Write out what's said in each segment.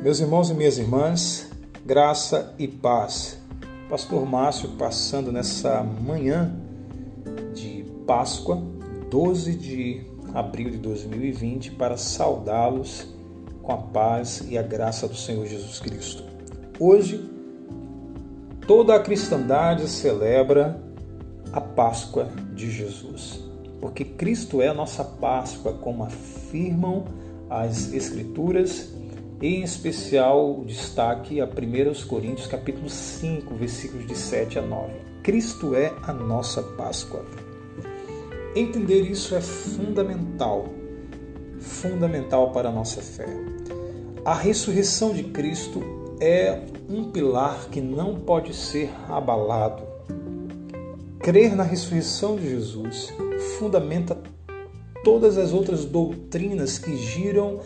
Meus irmãos e minhas irmãs, graça e paz. Pastor Márcio passando nessa manhã de Páscoa, 12 de abril de 2020, para saudá-los com a paz e a graça do Senhor Jesus Cristo. Hoje, toda a cristandade celebra a Páscoa de Jesus, porque Cristo é a nossa Páscoa, como afirmam as Escrituras, em especial o destaque a 1 Coríntios capítulo 5, versículos de 7 a 9. Cristo é a nossa Páscoa. Entender isso é fundamental para a nossa fé. A ressurreição de Cristo é um pilar que não pode ser abalado. Crer na ressurreição de Jesus fundamenta todas as outras doutrinas que giram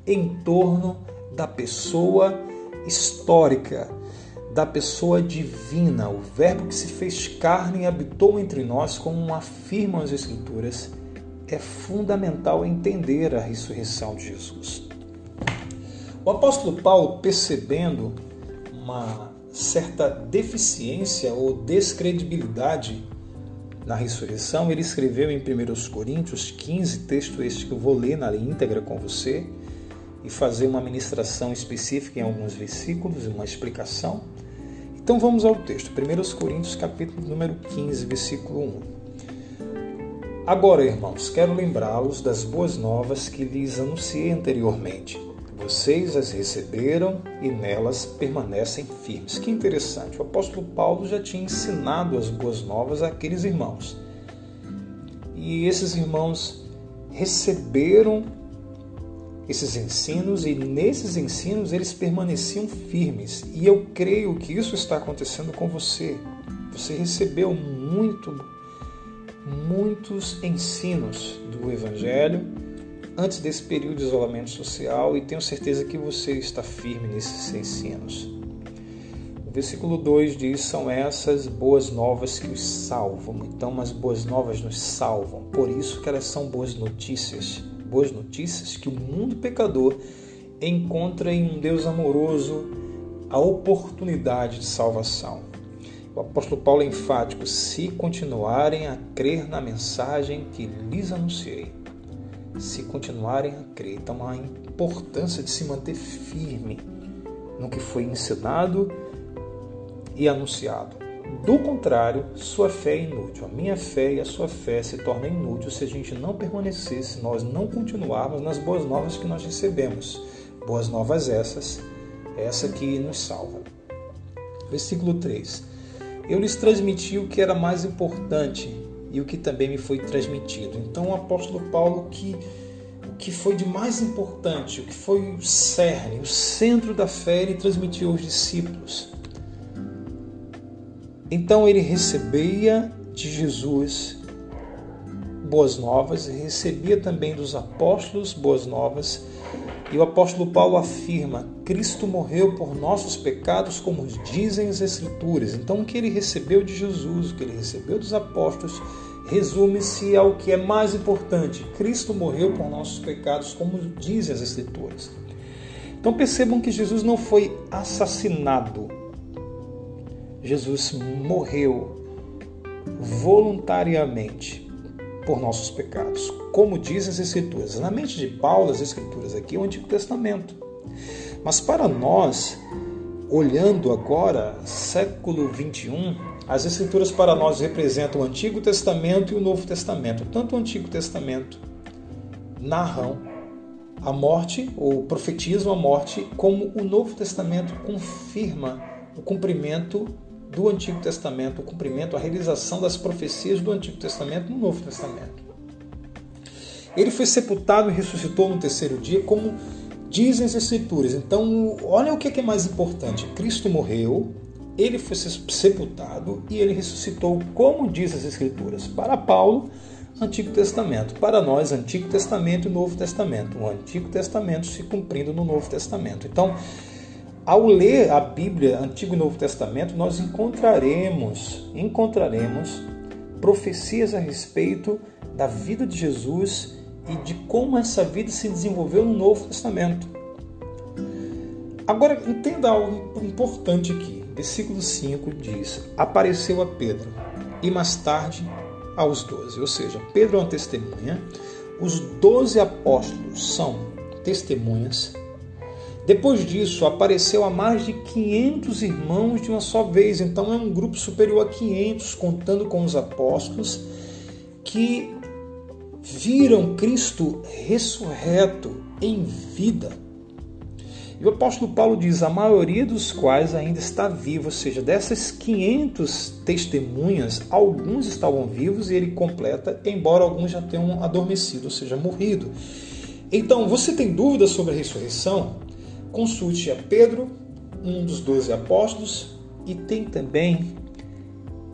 em torno da pessoa histórica, da pessoa divina, o Verbo que se fez carne e habitou entre nós, como afirmam as Escrituras. É fundamental entender a ressurreição de Jesus. O apóstolo Paulo, percebendo uma certa deficiência ou descredibilidade na ressurreição, ele escreveu em 1 Coríntios 15, texto este que eu vou ler na íntegra com você, e fazer uma ministração específica em alguns versículos, uma explicação. Então vamos ao texto, 1 Coríntios capítulo número 15, versículo 1. Agora, irmãos, quero lembrá-los das boas novas que lhes anunciei anteriormente. Vocês as receberam e nelas permanecem firmes. Que interessante, o apóstolo Paulo já tinha ensinado as boas novas àqueles irmãos. E esses irmãos receberam esses ensinos, e nesses ensinos eles permaneciam firmes. E eu creio que isso está acontecendo com você. Você recebeu muitos ensinos do Evangelho antes desse período de isolamento social, e tenho certeza que você está firme nesses ensinos. O versículo 2 diz: são essas boas novas que os salvam. Então, as boas novas nos salvam. Por isso que elas são boas notícias. Boas notícias que o mundo pecador encontra em um Deus amoroso a oportunidade de salvação. O apóstolo Paulo é enfático: se continuarem a crer na mensagem que lhes anunciei. Se continuarem a crer. Então, a importância de se manter firme no que foi ensinado e anunciado. Do contrário, sua fé é inútil. A minha fé e a sua fé se tornam inútil se a gente não permanecer, se nós não continuarmos nas boas novas que nós recebemos. Boas novas essa que nos salva. Versículo 3. Eu lhes transmiti o que era mais importante e o que também me foi transmitido. Então o apóstolo Paulo, o que foi de mais importante, o que foi o cerne, o centro da fé, ele transmitiu aos discípulos. Então ele recebia de Jesus boas novas, e recebia também dos apóstolos boas novas. E o apóstolo Paulo afirma: Cristo morreu por nossos pecados, como dizem as Escrituras. Então o que ele recebeu de Jesus, o que ele recebeu dos apóstolos, resume-se ao que é mais importante: Cristo morreu por nossos pecados, como dizem as Escrituras. Então percebam que Jesus não foi assassinado. Jesus morreu voluntariamente por nossos pecados, como dizem as Escrituras. Na mente de Paulo, as Escrituras aqui é o Antigo Testamento. Mas para nós, olhando agora, século 21, as Escrituras para nós representam o Antigo Testamento e o Novo Testamento. Tanto o Antigo Testamento narram a morte, ou profetizam a morte, como o Novo Testamento confirma o cumprimento do Antigo Testamento, o cumprimento, a realização das profecias do Antigo Testamento no Novo Testamento. Ele foi sepultado e ressuscitou no terceiro dia, como dizem as Escrituras. Então, olha o que é mais importante. Cristo morreu, ele foi sepultado e ele ressuscitou, como diz as Escrituras. Para Paulo, Antigo Testamento. Para nós, Antigo Testamento e Novo Testamento. O Antigo Testamento se cumprindo no Novo Testamento. Então, ao ler a Bíblia, Antigo e Novo Testamento, nós encontraremos profecias a respeito da vida de Jesus e de como essa vida se desenvolveu no Novo Testamento. Agora, entenda algo importante aqui. Versículo 5 diz: apareceu a Pedro e mais tarde aos 12. Ou seja, Pedro é uma testemunha, os 12 apóstolos são testemunhas. Depois disso, apareceu a mais de 500 irmãos de uma só vez. Então, é um grupo superior a 500, contando com os apóstolos, que viram Cristo ressurreto em vida. E o apóstolo Paulo diz: a maioria dos quais ainda está viva. Ou seja, dessas 500 testemunhas, alguns estavam vivos, e ele completa, embora alguns já tenham adormecido, ou seja, morrido. Então, você tem dúvidas sobre a ressurreição? Consulte a Pedro, um dos 12 apóstolos, e tem também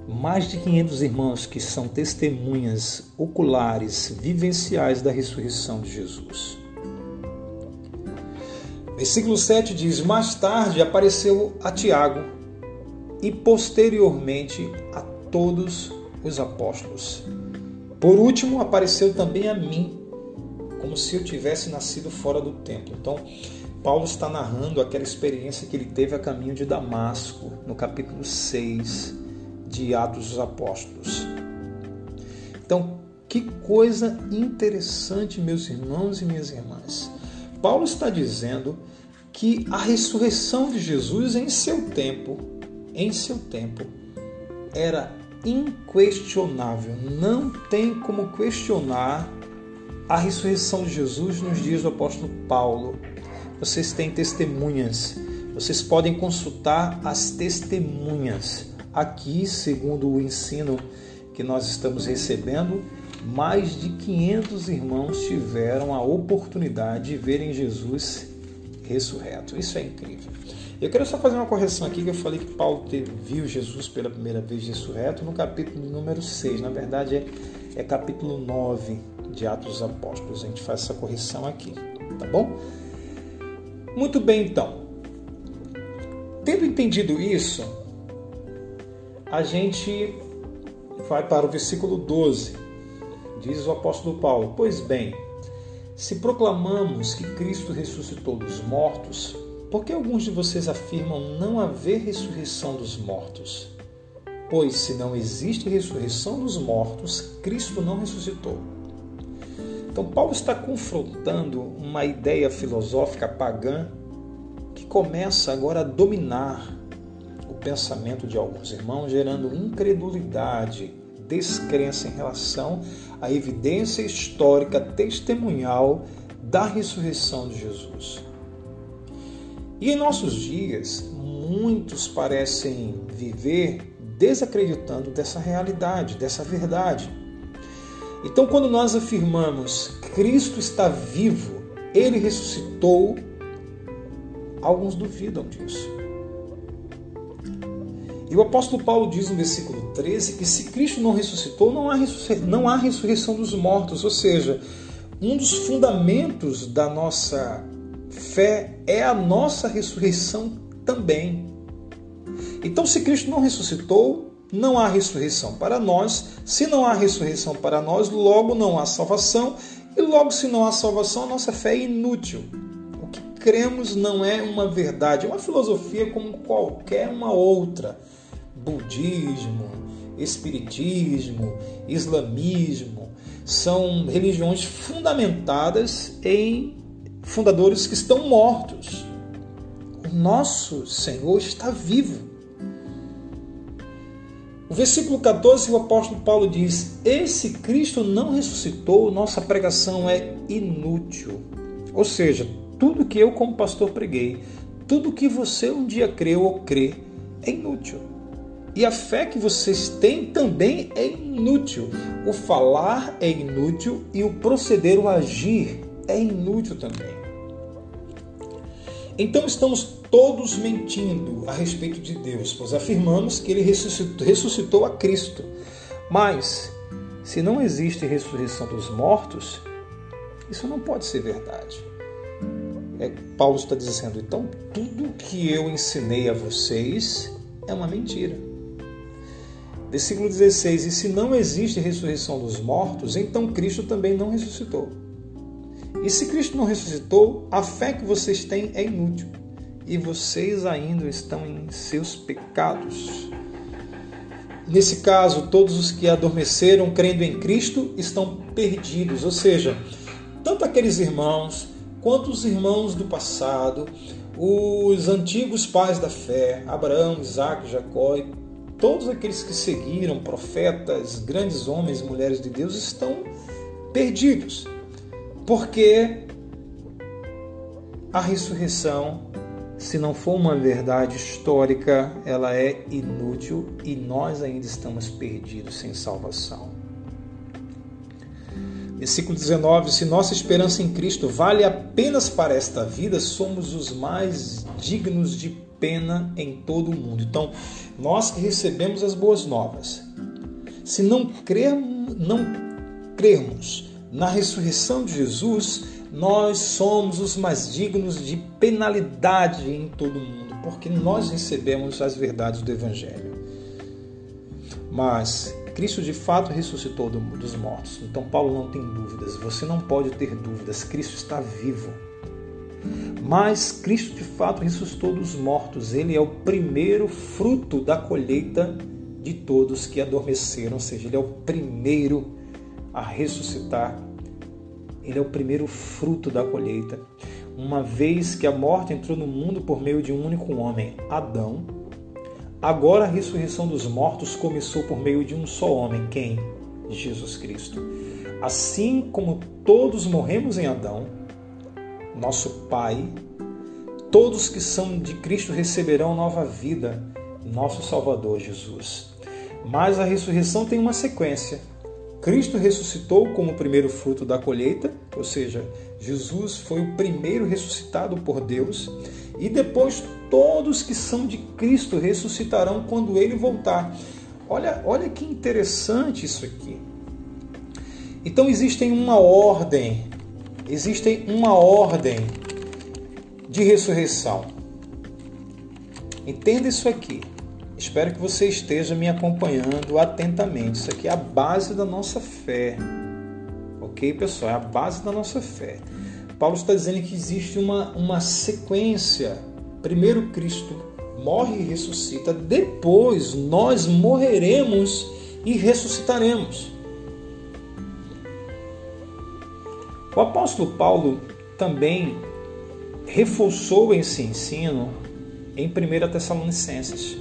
mais de 500 irmãos que são testemunhas oculares, vivenciais da ressurreição de Jesus. Versículo 7 diz: mais tarde apareceu a Tiago e posteriormente a todos os apóstolos. Por último, apareceu também a mim, como se eu tivesse nascido fora do templo. Então, Paulo está narrando aquela experiência que ele teve a caminho de Damasco, no capítulo 6 de Atos dos Apóstolos. Então, que coisa interessante, meus irmãos e minhas irmãs. Paulo está dizendo que a ressurreição de Jesus em seu tempo, era inquestionável. Não tem como questionar a ressurreição de Jesus nos dias do apóstolo Paulo. Vocês têm testemunhas, vocês podem consultar as testemunhas. Aqui, segundo o ensino que nós estamos recebendo, mais de 500 irmãos tiveram a oportunidade de verem Jesus ressurreto. Isso é incrível. Eu quero só fazer uma correção aqui, que eu falei que Paulo viu Jesus pela primeira vez ressurreto no capítulo número 6. Na verdade, é capítulo 9 de Atos dos Apóstolos. A gente faz essa correção aqui, tá bom? Muito bem, então. Tendo entendido isso, a gente vai para o versículo 12. Diz o apóstolo Paulo: pois bem, se proclamamos que Cristo ressuscitou dos mortos, por que alguns de vocês afirmam não haver ressurreição dos mortos? Pois se não existe ressurreição dos mortos, Cristo não ressuscitou. Então, Paulo está confrontando uma ideia filosófica pagã que começa agora a dominar o pensamento de alguns irmãos, gerando incredulidade, descrença em relação à evidência histórica testemunhal da ressurreição de Jesus. E em nossos dias, muitos parecem viver desacreditando dessa realidade, dessa verdade. Então, quando nós afirmamos Cristo está vivo, Ele ressuscitou, alguns duvidam disso. E o apóstolo Paulo diz no versículo 13 que se Cristo não ressuscitou, não há ressurreição dos mortos. Ou seja, um dos fundamentos da nossa fé é a nossa ressurreição também. Então, se Cristo não ressuscitou, não há ressurreição para nós. Se não há ressurreição para nós, logo não há salvação. E logo, se não há salvação, a nossa fé é inútil. O que cremos não é uma verdade, é uma filosofia como qualquer uma outra. Budismo, espiritismo, islamismo, são religiões fundamentadas em fundadores que estão mortos. O nosso Senhor está vivo. O versículo 14, o apóstolo Paulo diz: e se Cristo não ressuscitou, nossa pregação é inútil. Ou seja, tudo que eu como pastor preguei, tudo que você um dia creu ou crê, é inútil. E a fé que vocês têm também é inútil. O falar é inútil e o proceder, o agir, é inútil também. Então estamos todos mentindo a respeito de Deus, pois afirmamos que Ele ressuscitou a Cristo. Mas, se não existe ressurreição dos mortos, isso não pode ser verdade. Paulo está dizendo, então, tudo que eu ensinei a vocês é uma mentira. Versículo 16, e se não existe ressurreição dos mortos, então Cristo também não ressuscitou. E se Cristo não ressuscitou, a fé que vocês têm é inútil e vocês ainda estão em seus pecados. Nesse caso, todos os que adormeceram crendo em Cristo estão perdidos, ou seja, tanto aqueles irmãos quanto os irmãos do passado, os antigos pais da fé, Abraão, Isaac, Jacó, e todos aqueles que seguiram, profetas, grandes homens e mulheres de Deus, estão perdidos, porque a ressurreição, se não for uma verdade histórica, ela é inútil e nós ainda estamos perdidos sem salvação. Versículo 19: se nossa esperança em Cristo vale apenas para esta vida, somos os mais dignos de pena em todo o mundo. Então, nós que recebemos as boas novas, se não crermos na ressurreição de Jesus, nós somos os mais dignos de penalidade em todo o mundo, porque nós recebemos as verdades do Evangelho. Mas Cristo de fato ressuscitou dos mortos. Então Paulo não tem dúvidas, você não pode ter dúvidas, Cristo está vivo. Mas Cristo de fato ressuscitou dos mortos, ele é o primeiro fruto da colheita de todos que adormeceram, ou seja, ele é o primeiro a ressuscitar. Ele é o primeiro fruto da colheita. Uma vez que a morte entrou no mundo por meio de um único homem, Adão, agora a ressurreição dos mortos começou por meio de um só homem. Quem? Jesus Cristo. Assim como todos morremos em Adão, nosso Pai, todos que são de Cristo receberão nova vida, nosso Salvador Jesus. Mas a ressurreição tem uma sequência. Cristo ressuscitou como o primeiro fruto da colheita, ou seja, Jesus foi o primeiro ressuscitado por Deus, e depois todos que são de Cristo ressuscitarão quando ele voltar. Olha que interessante isso aqui. Então existe uma ordem de ressurreição. Entenda isso aqui. Espero que você esteja me acompanhando atentamente. Isso aqui é a base da nossa fé. Ok, pessoal? É a base da nossa fé. Paulo está dizendo que existe uma sequência. Primeiro Cristo morre e ressuscita. Depois nós morreremos e ressuscitaremos. O apóstolo Paulo também reforçou esse ensino em 1 Tessalonicenses.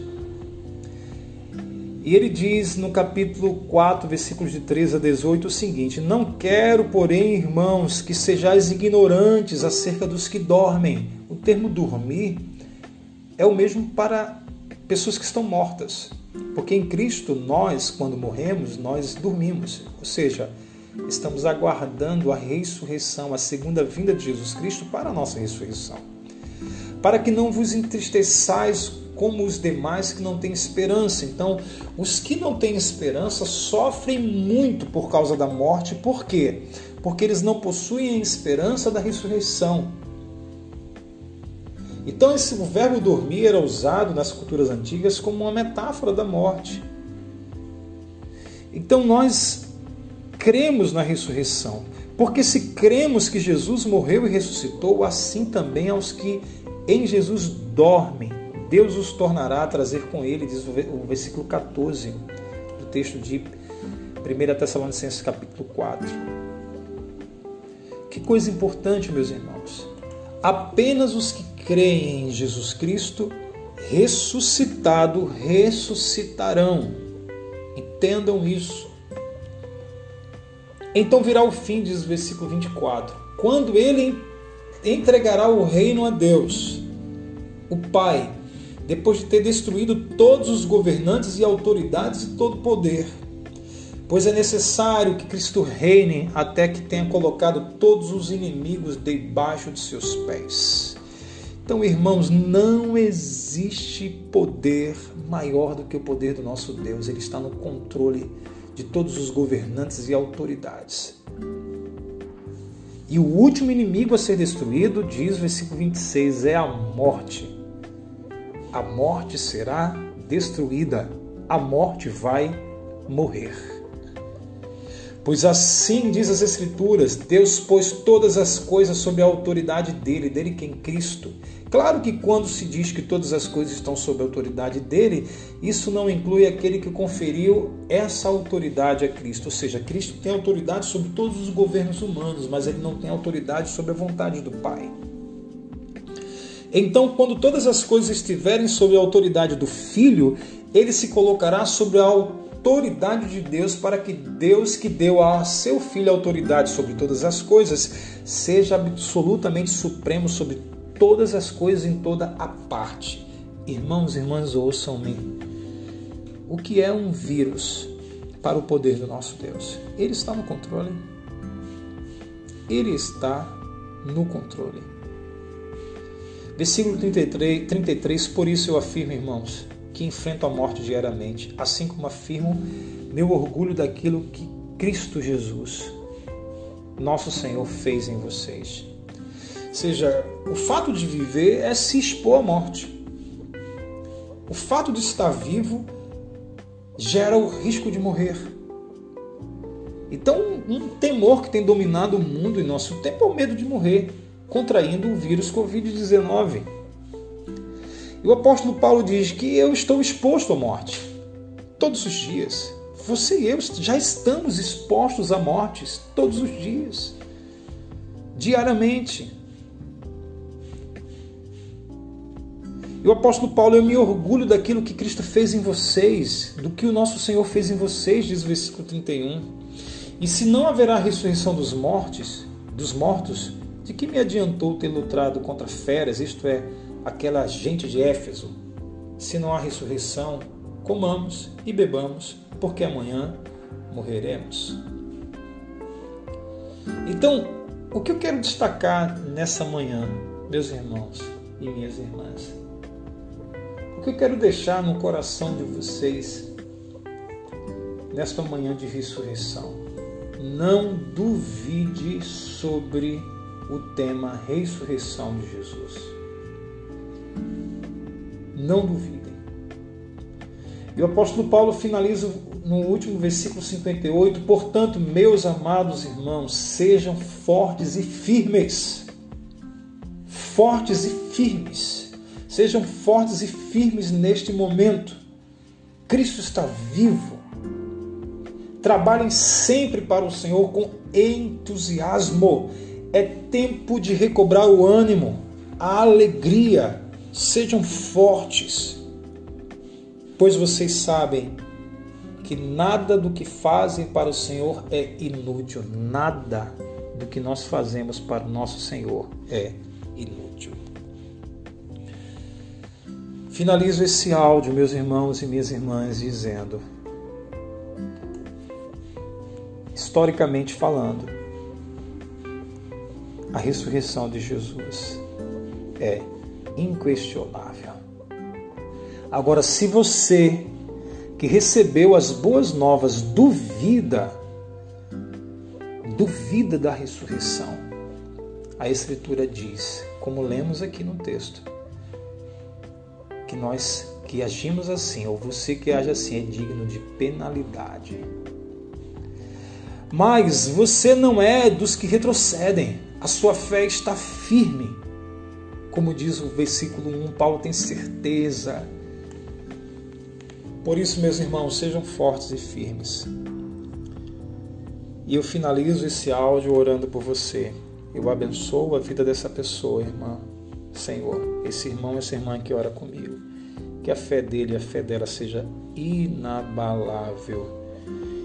E ele diz no capítulo 4, versículos de 13 a 18 o seguinte: não quero, porém, irmãos, que sejais ignorantes acerca dos que dormem. O termo dormir é o mesmo para pessoas que estão mortas. Porque em Cristo nós, quando morremos, nós dormimos. Ou seja, estamos aguardando a ressurreição, a segunda vinda de Jesus Cristo para a nossa ressurreição. Para que não vos entristeçais como os demais que não têm esperança. Então, os que não têm esperança sofrem muito por causa da morte. Por quê? Porque eles não possuem a esperança da ressurreição. Então, o verbo dormir era usado nas culturas antigas como uma metáfora da morte. Então, nós cremos na ressurreição. Porque se cremos que Jesus morreu e ressuscitou, assim também aos que em Jesus dormem, Deus os tornará a trazer com ele, diz o versículo 14 do texto de 1 Tessalonicenses capítulo 4. Que coisa importante, meus irmãos. Apenas os que creem em Jesus Cristo ressuscitado ressuscitarão. Entendam isso. Então virá o fim, diz o versículo 24, quando ele entregará o reino a Deus, o Pai, depois de ter destruído todos os governantes e autoridades e todo poder. Pois é necessário que Cristo reine até que tenha colocado todos os inimigos debaixo de seus pés. Então, irmãos, não existe poder maior do que o poder do nosso Deus. Ele está no controle de todos os governantes e autoridades. E o último inimigo a ser destruído, diz o versículo 26, é a morte. A morte será destruída. A morte vai morrer. Pois assim diz as Escrituras, Deus pôs todas as coisas sob a autoridade dele quem? Cristo. Claro que quando se diz que todas as coisas estão sob a autoridade dele, isso não inclui aquele que conferiu essa autoridade a Cristo. Ou seja, Cristo tem autoridade sobre todos os governos humanos, mas ele não tem autoridade sobre a vontade do Pai. Então, quando todas as coisas estiverem sob a autoridade do Filho, ele se colocará sobre a autoridade de Deus, para que Deus, que deu a seu Filho a autoridade sobre todas as coisas, seja absolutamente supremo sobre todas as coisas em toda a parte. Irmãos e irmãs, ouçam-me. O que é um vírus para o poder do nosso Deus? Ele está no controle. Ele está no controle. Versículo 33, por isso eu afirmo, irmãos, que enfrento a morte diariamente, assim como afirmo meu orgulho daquilo que Cristo Jesus, nosso Senhor, fez em vocês. Ou seja, o fato de viver é se expor à morte. O fato de estar vivo gera o risco de morrer. Então, um temor que tem dominado o mundo em nosso tempo é o medo de morrer, contraindo o vírus Covid-19. E o apóstolo Paulo diz que eu estou exposto à morte todos os dias. Você e eu já estamos expostos à morte todos os dias, diariamente. E o apóstolo Paulo, eu me orgulho daquilo que Cristo fez em vocês, do que o nosso Senhor fez em vocês, diz o versículo 31. E se não haverá ressurreição dos mortos, de que me adiantou ter lutado contra feras, isto é, aquela gente de Éfeso? Se não há ressurreição, comamos e bebamos, porque amanhã morreremos. Então, o que eu quero destacar nessa manhã, meus irmãos e minhas irmãs, o que eu quero deixar no coração de vocês nesta manhã de ressurreição? Não duvide sobre o tema ressurreição de Jesus. Não duvidem. E o apóstolo Paulo finaliza no último versículo 58, portanto, meus amados irmãos, sejam fortes e firmes. Fortes e firmes. Sejam fortes e firmes neste momento. Cristo está vivo. Trabalhem sempre para o Senhor com entusiasmo. É tempo de recobrar o ânimo, a alegria. Sejam fortes, pois vocês sabem que nada do que fazem para o Senhor é inútil. Nada do que nós fazemos para o nosso Senhor é inútil. Finalizo esse áudio, meus irmãos e minhas irmãs, dizendo, historicamente falando, a ressurreição de Jesus é inquestionável. Agora, se você que recebeu as boas novas duvida da ressurreição, a Escritura diz, como lemos aqui no texto, que nós que agimos assim, ou você que age assim, é digno de penalidade. Mas você não é dos que retrocedem, a sua fé está firme. Como diz o versículo 1, Paulo tem certeza. Por isso, meus irmãos, sejam fortes e firmes. E eu finalizo esse áudio orando por você. Eu abençoo a vida dessa pessoa, irmã. Senhor, esse irmão, essa irmã que ora comigo. Que a fé dele e a fé dela seja inabalável.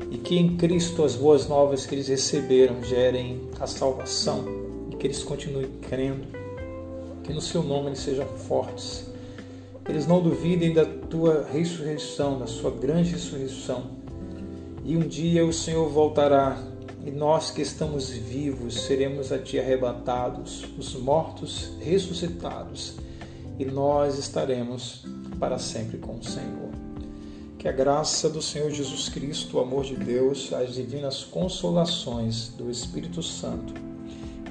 E que em Cristo as boas novas que eles receberam gerem a salvação. E que eles continuem crendo. Que no seu nome eles sejam fortes. Eles não duvidem da tua ressurreição, da sua grande ressurreição. E um dia o Senhor voltará, e nós que estamos vivos seremos a ti arrebatados, os mortos ressuscitados, e nós estaremos para sempre com o Senhor. Que a graça do Senhor Jesus Cristo, o amor de Deus, as divinas consolações do Espírito Santo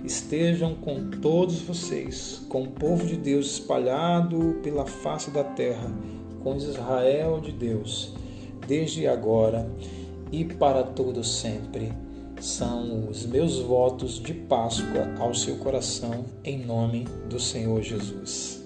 estejam com todos vocês, com o povo de Deus espalhado pela face da terra, com Israel de Deus, desde agora e para todo sempre. São os meus votos de Páscoa ao seu coração, em nome do Senhor Jesus.